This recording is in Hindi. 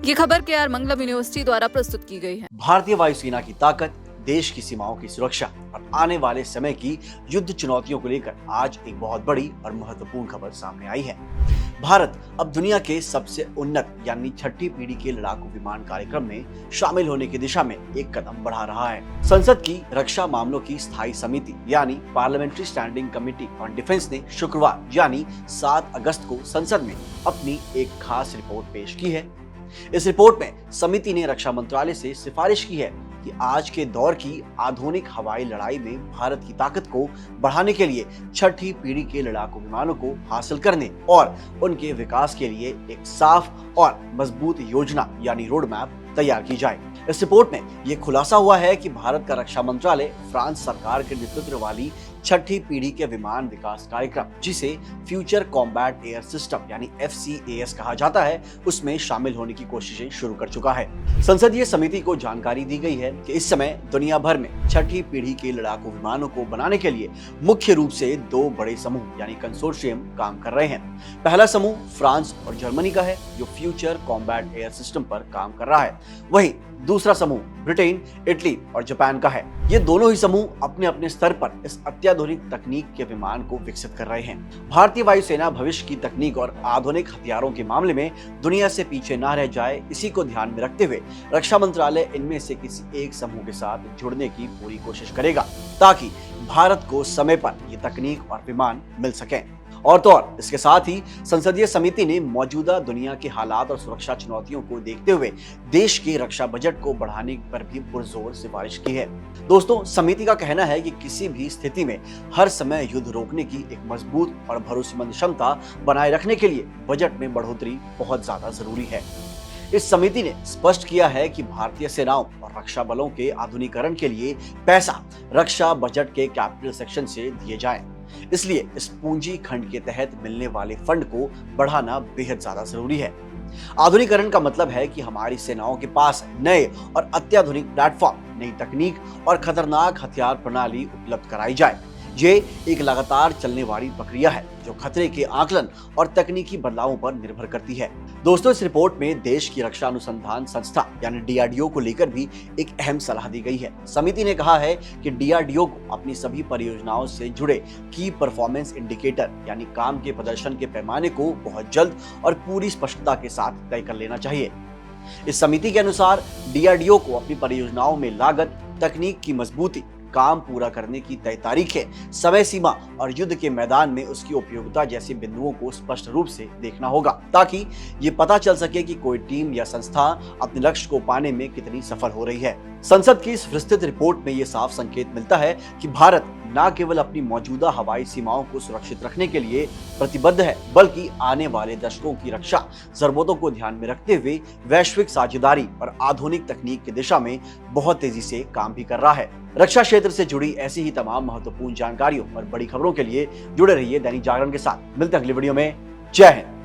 ये खबर KR मंगलम यूनिवर्सिटी द्वारा प्रस्तुत की गई है। भारतीय वायुसेना की ताकत, देश की सीमाओं की सुरक्षा और आने वाले समय की युद्ध चुनौतियों को लेकर आज एक बहुत बड़ी और महत्वपूर्ण खबर सामने आई है। भारत अब दुनिया के सबसे उन्नत यानी छठी पीढ़ी के लड़ाकू विमान कार्यक्रम में शामिल होने की दिशा में एक कदम बढ़ा रहा है। संसद की रक्षा मामलों की स्थायी समिति यानी parliamentary standing committee on defence ने शुक्रवार यानी 7 अगस्त को संसद में अपनी एक खास रिपोर्ट पेश की है। इस रिपोर्ट में समिति ने रक्षा मंत्रालय से सिफारिश की है कि आज के दौर की आधुनिक हवाई लड़ाई में भारत की ताकत को बढ़ाने के लिए छठी पीढ़ी के लड़ाकू विमानों को हासिल करने और उनके विकास के लिए एक साफ और मजबूत योजना यानी रोड मैप तैयार की जाए। इस रिपोर्ट में यह खुलासा हुआ है कि भारत का रक्षा मंत्रालय फ्रांस सरकार के नेतृत्व वाली छठी पीढ़ी के विमान विकास कार्यक्रम, जिसे फ्यूचर कॉम्बैट एयर सिस्टम यानी FCAS कहा जाता है, उसमें शामिल होने की कोशिशें शुरू कर चुका है। संसदीय समिति को जानकारी दी गई है कि इस समय दुनिया भर में छठी पीढ़ी के लड़ाकू विमानों को बनाने के लिए मुख्य रूप से 2 बड़े समूह यानी कंसोर्शियम काम कर रहे हैं। पहला समूह फ्रांस और जर्मनी का है जो फ्यूचर कॉम्बैट एयर सिस्टम पर काम कर रहा है, वहीं दूसरा समूह ब्रिटेन, इटली और जापान का है। ये दोनों ही समूह अपने अपने स्तर पर इस अत्याधुनिक तकनीक के विमान को विकसित कर रहे हैं। भारतीय वायुसेना भविष्य की तकनीक और आधुनिक हथियारों के मामले में दुनिया से पीछे न रह जाए, इसी को ध्यान में रखते हुए रक्षा मंत्रालय इनमें से किसी एक समूह के साथ जुड़ने की पूरी कोशिश करेगा ताकि भारत को समय पर ये तकनीक और विमान मिल सकें। और तो और इसके साथ ही संसदीय समिति ने मौजूदा दुनिया के हालात और सुरक्षा चुनौतियों को देखते हुए देश के रक्षा बजट को बढ़ाने पर भी पुरजोर सिफारिश की है। दोस्तों, समिति का कहना है कि किसी भी स्थिति में हर समय युद्ध रोकने की एक मजबूत और भरोसेमंद क्षमता बनाए रखने के लिए बजट में बढ़ोतरी बहुत ज्यादा जरूरी है। इस समिति ने स्पष्ट किया है कि भारतीय सेनाओं और रक्षा बलों के आधुनिकीकरण के लिए पैसा रक्षा बजट के कैपिटल सेक्शन से दिए जाए। इसलिए इस पूंजी खंड के तहत मिलने वाले फंड को बढ़ाना बेहद ज्यादा जरूरी है। आधुनिकीकरण का मतलब है कि हमारी सेनाओं के पास नए और अत्याधुनिक प्लेटफॉर्म, नई तकनीक और खतरनाक हथियार प्रणाली उपलब्ध कराई जाए। ये एक लगातार चलने वाली प्रक्रिया है जो खतरे के आकलन और तकनीकी बदलावों पर निर्भर करती है। दोस्तों, इस रिपोर्ट में देश की रक्षा अनुसंधान संस्था यानी DRDO को लेकर भी एक अहम सलाह दी गई है। समिति ने कहा है कि DRDO को अपनी सभी परियोजनाओं से जुड़े की परफॉर्मेंस इंडिकेटर यानी काम के प्रदर्शन के पैमाने को बहुत जल्द और पूरी स्पष्टता के साथ तय कर लेना चाहिए। इस समिति के अनुसार DRDO को अपनी परियोजनाओं में लागत, तकनीक की मजबूती, काम पूरा करने की तय तारीखें, समय सीमा और युद्ध के मैदान में उसकी उपयोगिता जैसे बिंदुओं को स्पष्ट रूप से देखना होगा ताकि ये पता चल सके कि कोई टीम या संस्था अपने लक्ष्य को पाने में कितनी सफल हो रही है। संसद की इस विस्तृत रिपोर्ट में ये साफ संकेत मिलता है कि भारत न केवल अपनी मौजूदा हवाई सीमाओं को सुरक्षित रखने के लिए प्रतिबद्ध है, बल्कि आने वाले दशकों की रक्षा जरूरतों को ध्यान में रखते हुए वैश्विक साझेदारी और आधुनिक तकनीक की दिशा में बहुत तेजी से काम भी कर रहा है। रक्षा क्षेत्र से जुड़ी ऐसी ही तमाम महत्वपूर्ण जानकारियों और बड़ी खबरों के लिए जुड़े रहिए दैनिक जागरण के साथ। मिलते हैं अगली वीडियो में। जय हिंद।